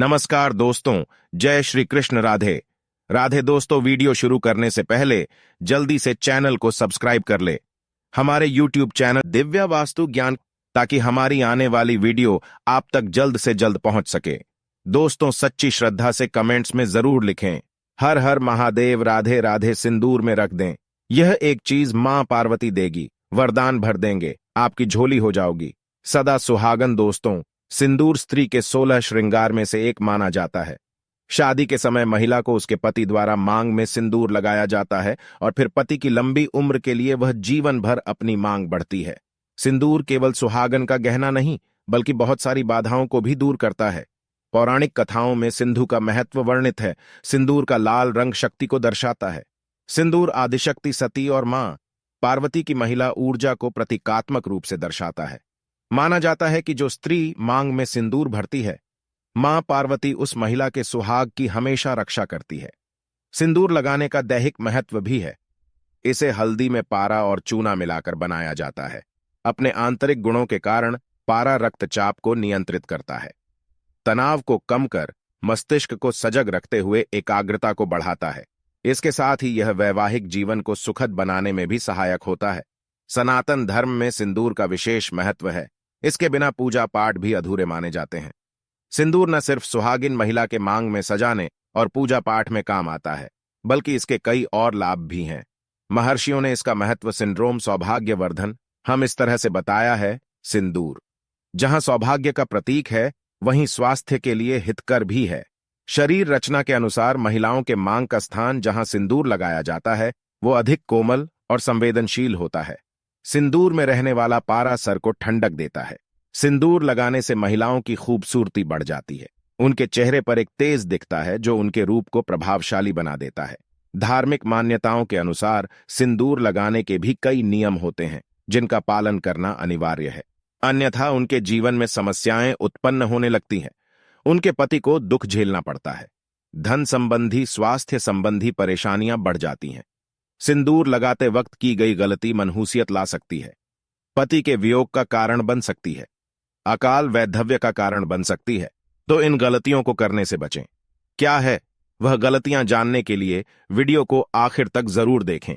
नमस्कार दोस्तों, जय श्री कृष्ण। राधे राधे। दोस्तों, वीडियो शुरू करने से पहले जल्दी से चैनल को सब्सक्राइब कर ले, हमारे YouTube चैनल दिव्या वास्तु ज्ञान, ताकि हमारी आने वाली वीडियो आप तक जल्द से जल्द पहुंच सके। दोस्तों, सच्ची श्रद्धा से कमेंट्स में जरूर लिखें, हर हर महादेव, राधे राधे सिंदूर में रख दें। यह एक चीज मां पार्वती देगी, वरदान भर देंगे, आपकी झोली हो जाओगी सदा सुहागन। दोस्तों, सिंदूर स्त्री के 16 श्रृंगार में से एक माना जाता है। शादी के समय महिला को उसके पति द्वारा मांग में सिंदूर लगाया जाता है और फिर पति की लंबी उम्र के लिए वह जीवन भर अपनी मांग बढ़ती है। सिंदूर केवल सुहागन का गहना नहीं, बल्कि बहुत सारी बाधाओं को भी दूर करता है। पौराणिक कथाओं में सिंधु का महत्व वर्णित है। सिंदूर का लाल रंग शक्ति को दर्शाता है। सिंदूर आदिशक्ति सती और मां पार्वती की महिला ऊर्जा को प्रतीकात्मक रूप से दर्शाता है। माना जाता है कि जो स्त्री मांग में सिंदूर भरती है, मां पार्वती उस महिला के सुहाग की हमेशा रक्षा करती है। सिंदूर लगाने का दैहिक महत्व भी है। इसे हल्दी में पारा और चूना मिलाकर बनाया जाता है। अपने आंतरिक गुणों के कारण पारा रक्तचाप को नियंत्रित करता है, तनाव को कम कर मस्तिष्क को सजग रखते हुए एकाग्रता को बढ़ाता है। इसके साथ ही यह वैवाहिक जीवन को सुखद बनाने में भी सहायक होता है। सनातन धर्म में सिंदूर का विशेष महत्व है। इसके बिना पूजा पाठ भी अधूरे माने जाते हैं। सिंदूर न सिर्फ सुहागिन महिला के मांग में सजाने और पूजा पाठ में काम आता है, बल्कि इसके कई और लाभ भी हैं। महर्षियों ने इसका महत्व सिंड्रोम सौभाग्यवर्धन हम इस तरह से बताया है। सिंदूर जहां सौभाग्य का प्रतीक है, वहीं स्वास्थ्य के लिए हितकर भी है। शरीर रचना के अनुसार महिलाओं के मांग का स्थान जहां सिंदूर लगाया जाता है, वो अधिक कोमल और संवेदनशील होता है। सिंदूर में रहने वाला पारा सर को ठंडक देता है। सिंदूर लगाने से महिलाओं की खूबसूरती बढ़ जाती है। उनके चेहरे पर एक तेज दिखता है, जो उनके रूप को प्रभावशाली बना देता है। धार्मिक मान्यताओं के अनुसार सिंदूर लगाने के भी कई नियम होते हैं, जिनका पालन करना अनिवार्य है, अन्यथा उनके जीवन में समस्याएं उत्पन्न होने लगती हैं। उनके पति को दुख झेलना पड़ता है। धन संबंधी, स्वास्थ्य संबंधी परेशानियां बढ़ जाती हैं। सिंदूर लगाते वक्त की गई गलती मनहूसियत ला सकती है, पति के वियोग का कारण बन सकती है, अकाल वैधव्य का कारण बन सकती है। तो इन गलतियों को करने से बचें। क्या है वह गलतियां जानने के लिए वीडियो को आखिर तक जरूर देखें।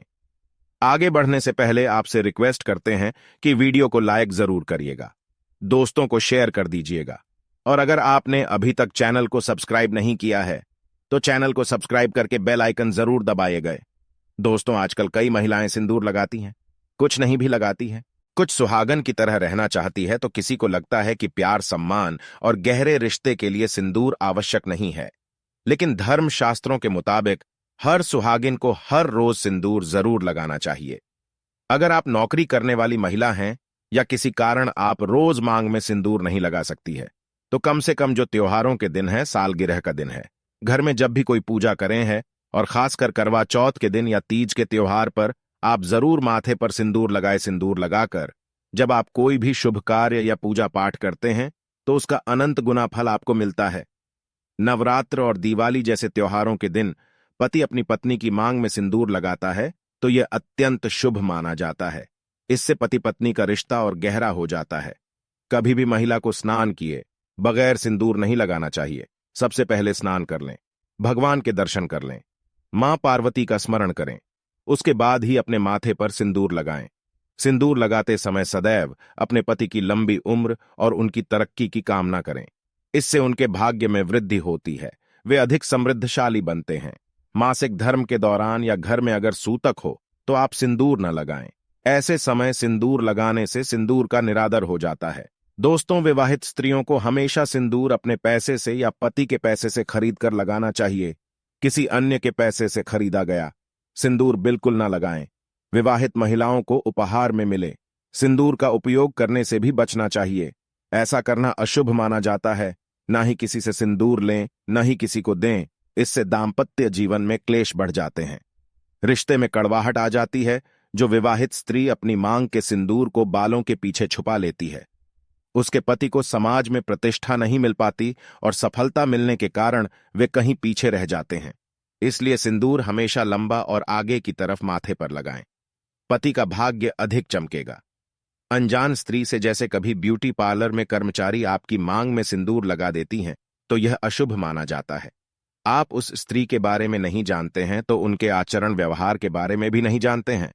आगे बढ़ने से पहले आपसे रिक्वेस्ट करते हैं कि वीडियो को लाइक जरूर करिएगा, दोस्तों को शेयर कर दीजिएगा, और अगर आपने अभी तक चैनल को सब्सक्राइब नहीं किया है तो चैनल को सब्सक्राइब करके बेल आइकन जरूर दबाए गए। दोस्तों, आजकल कई महिलाएं सिंदूर लगाती हैं, कुछ नहीं भी लगाती हैं। कुछ सुहागन की तरह रहना चाहती है, तो किसी को लगता है कि प्यार, सम्मान और गहरे रिश्ते के लिए सिंदूर आवश्यक नहीं है। लेकिन धर्म शास्त्रों के मुताबिक हर सुहागिन को हर रोज सिंदूर जरूर लगाना चाहिए। अगर आप नौकरी करने वाली महिला हैं या किसी कारण आप रोज मांग में सिंदूर नहीं लगा सकती है, तो कम से कम जो त्योहारों के दिन है, सालगिरह का दिन है, घर में जब भी कोई पूजा करें है, और खासकर करवा चौथ के दिन या तीज के त्योहार पर आप जरूर माथे पर सिंदूर लगाए। सिंदूर लगाकर जब आप कोई भी शुभ कार्य या पूजा पाठ करते हैं, तो उसका अनंत गुना फल आपको मिलता है। नवरात्र और दिवाली जैसे त्योहारों के दिन पति अपनी पत्नी की मांग में सिंदूर लगाता है, तो यह अत्यंत शुभ माना जाता है। इससे पति पत्नी का रिश्ता और गहरा हो जाता है। कभी भी महिला को स्नान किए बगैर सिंदूर नहीं लगाना चाहिए। सबसे पहले स्नान कर लें, भगवान के दर्शन कर लें, मां पार्वती का स्मरण करें, उसके बाद ही अपने माथे पर सिंदूर लगाएं। सिंदूर लगाते समय सदैव अपने पति की लंबी उम्र और उनकी तरक्की की कामना करें। इससे उनके भाग्य में वृद्धि होती है, वे अधिक समृद्धशाली बनते हैं। मासिक धर्म के दौरान या घर में अगर सूतक हो तो आप सिंदूर न लगाएं। ऐसे समय सिंदूर लगाने से सिंदूर का निरादर हो जाता है। दोस्तों, विवाहित स्त्रियों को हमेशा सिंदूर अपने पैसे से या पति के पैसे से खरीद कर लगाना चाहिए। किसी अन्य के पैसे से खरीदा गया सिंदूर बिल्कुल ना लगाएं। विवाहित महिलाओं को उपहार में मिले सिंदूर का उपयोग करने से भी बचना चाहिए। ऐसा करना अशुभ माना जाता है। ना ही किसी से सिंदूर लें, न ही किसी को दें। इससे दाम्पत्य जीवन में क्लेश बढ़ जाते हैं, रिश्ते में कड़वाहट आ जाती है। जो विवाहित स्त्री अपनी मांग के सिंदूर को बालों के पीछे छुपा लेती है, उसके पति को समाज में प्रतिष्ठा नहीं मिल पाती और सफलता मिलने के कारण वे कहीं पीछे रह जाते हैं। इसलिए सिंदूर हमेशा लंबा और आगे की तरफ माथे पर लगाएं। पति का भाग्य अधिक चमकेगा। अनजान स्त्री से, जैसे कभी ब्यूटी पार्लर में कर्मचारी आपकी मांग में सिंदूर लगा देती हैं, तो यह अशुभ माना जाता है। आप उस स्त्री के बारे में नहीं जानते हैं तो उनके आचरण व्यवहार के बारे में भी नहीं जानते हैं,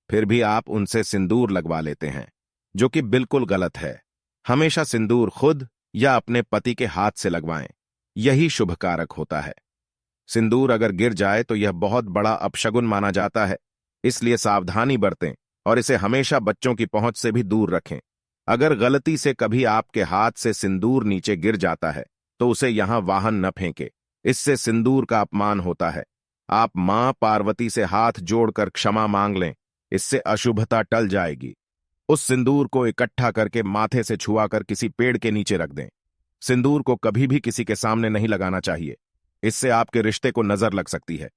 फिर भी आप उनसे सिंदूर लगवा लेते हैं, जो कि बिल्कुल गलत है। हमेशा सिंदूर खुद या अपने पति के हाथ से लगवाएं, यही शुभ कारक होता है। सिंदूर अगर गिर जाए तो यह बहुत बड़ा अपशगुन माना जाता है, इसलिए सावधानी बरतें और इसे हमेशा बच्चों की पहुंच से भी दूर रखें। अगर गलती से कभी आपके हाथ से सिंदूर नीचे गिर जाता है तो उसे यहां वाहन न फेंके, इससे सिंदूर का अपमान होता है। आप मां पार्वती से हाथ जोड़कर क्षमा मांग लें, इससे अशुभता टल जाएगी। उस सिंदूर को इकट्ठा करके माथे से छुआकर किसी पेड़ के नीचे रख दें। सिंदूर को कभी भी किसी के सामने नहीं लगाना चाहिए, इससे आपके रिश्ते को नजर लग सकती है,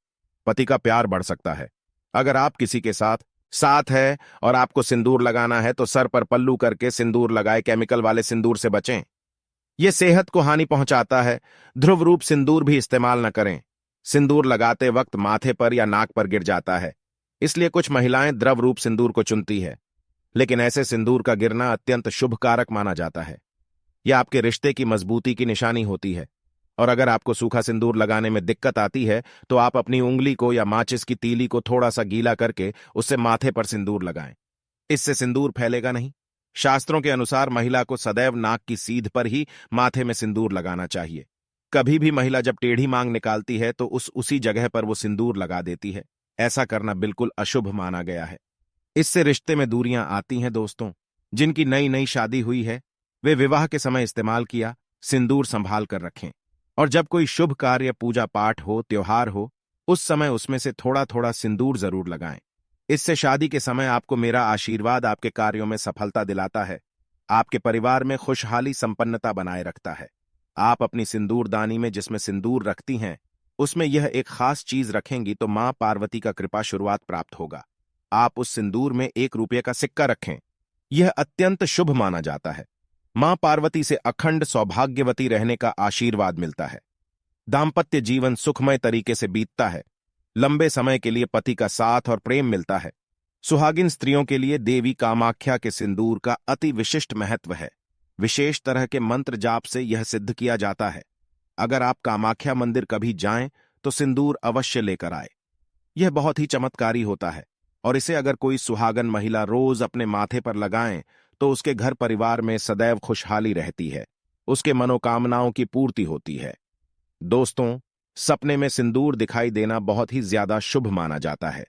पति का प्यार बढ़ सकता है। अगर आप किसी के साथ है और आपको सिंदूर लगाना है तो सर पर पल्लू करके सिंदूर लगाए, केमिकल वाले सिंदूर से बचें, यह सेहत को हानि पहुंचाता है। ध्रुव रूप सिंदूर भी इस्तेमाल न करें, सिंदूर लगाते वक्त माथे पर या नाक पर गिर जाता है, इसलिए कुछ महिलाएं द्रव रूप सिंदूर को चुनती है, लेकिन ऐसे सिंदूर का गिरना अत्यंत शुभ कारक माना जाता है। यह आपके रिश्ते की मजबूती की निशानी होती है। और अगर आपको सूखा सिंदूर लगाने में दिक्कत आती है तो आप अपनी उंगली को या माचिस की तीली को थोड़ा सा गीला करके उससे माथे पर सिंदूर लगाएं, इससे सिंदूर फैलेगा नहीं। शास्त्रों के अनुसार महिला को सदैव नाक की सीध पर ही माथे में सिंदूर लगाना चाहिए। कभी भी महिला जब टेढ़ी मांग निकालती है तो उसी जगह पर वो सिंदूर लगा देती है, ऐसा करना बिल्कुल अशुभ माना गया है। इससे रिश्ते में दूरियां आती हैं। दोस्तों, जिनकी नई नई शादी हुई है वे विवाह के समय इस्तेमाल किया सिंदूर संभाल कर रखें, और जब कोई शुभ कार्य, पूजा पाठ हो, त्योहार हो, उस समय उसमें से थोड़ा थोड़ा सिंदूर जरूर लगाएं। इससे शादी के समय आपको मेरा आशीर्वाद आपके कार्यों में सफलता दिलाता है, आपके परिवार में खुशहाली संपन्नता बनाए रखता है। आप अपनी सिंदूरदानी में जिसमें सिंदूर रखती हैं उसमें यह एक खास चीज रखेंगी तो मां पार्वती का कृपा शुरुआत प्राप्त होगा। आप उस सिंदूर में 1 रुपये का सिक्का रखें, यह अत्यंत शुभ माना जाता है। मां पार्वती से अखंड सौभाग्यवती रहने का आशीर्वाद मिलता है। दाम्पत्य जीवन सुखमय तरीके से बीतता है। लंबे समय के लिए पति का साथ और प्रेम मिलता है। सुहागिन स्त्रियों के लिए देवी कामाख्या के सिंदूर का अति विशिष्ट महत्व है। विशेष तरह के मंत्र जाप से यह सिद्ध किया जाता है। अगर आप कामाख्या मंदिर कभी जाएं तो सिंदूर अवश्य लेकर आए, यह बहुत ही चमत्कारी होता है, और इसे अगर कोई सुहागन महिला रोज अपने माथे पर लगाएं तो उसके घर परिवार में सदैव खुशहाली रहती है, उसके मनोकामनाओं की पूर्ति होती है। दोस्तों, सपने में सिंदूर दिखाई देना बहुत ही ज्यादा शुभ माना जाता है।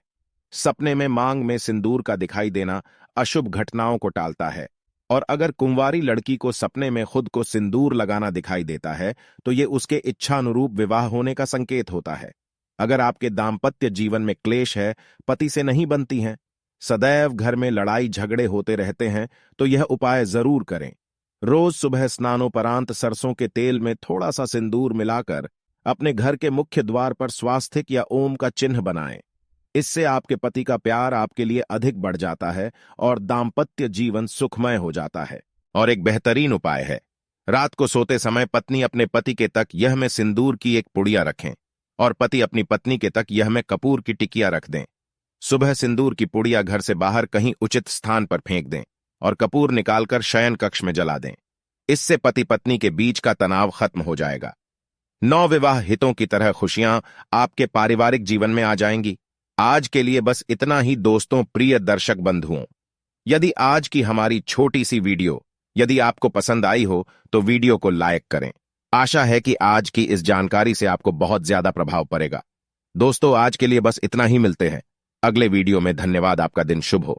सपने में मांग में सिंदूर का दिखाई देना अशुभ घटनाओं को टालता है, और अगर कुंवारी लड़की को सपने में खुद को सिंदूर लगाना दिखाई देता है तो ये उसके इच्छानुरूप विवाह होने का संकेत होता है। अगर आपके दाम्पत्य जीवन में क्लेश है, पति से नहीं बनती हैं, सदैव घर में लड़ाई झगड़े होते रहते हैं, तो यह उपाय जरूर करें। रोज सुबह स्नानोपरांत सरसों के तेल में थोड़ा सा सिंदूर मिलाकर अपने घर के मुख्य द्वार पर स्वास्तिक या ओम का चिन्ह बनाएं। इससे आपके पति का प्यार आपके लिए अधिक बढ़ जाता है और दाम्पत्य जीवन सुखमय हो जाता है। और एक बेहतरीन उपाय है, रात को सोते समय पत्नी अपने पति के तक यह में सिंदूर की एक पुड़िया रखें और पति अपनी पत्नी के तक यह में कपूर की टिकिया रख दें। सुबह सिंदूर की पुड़िया घर से बाहर कहीं उचित स्थान पर फेंक दें और कपूर निकालकर शयन कक्ष में जला दें। इससे पति पत्नी के बीच का तनाव खत्म हो जाएगा। नवविवाह हितों की तरह खुशियां आपके पारिवारिक जीवन में आ जाएंगी। आज के लिए बस इतना ही दोस्तों, प्रिय दर्शक बंधुओं। यदि आज की हमारी छोटी सी वीडियो यदि आपको पसंद आई हो तो वीडियो को लाइक करें। आशा है कि आज की इस जानकारी से आपको बहुत ज्यादा प्रभाव पड़ेगा। दोस्तों, आज के लिए बस इतना ही, मिलते हैं अगले वीडियो में। धन्यवाद, आपका दिन शुभ हो।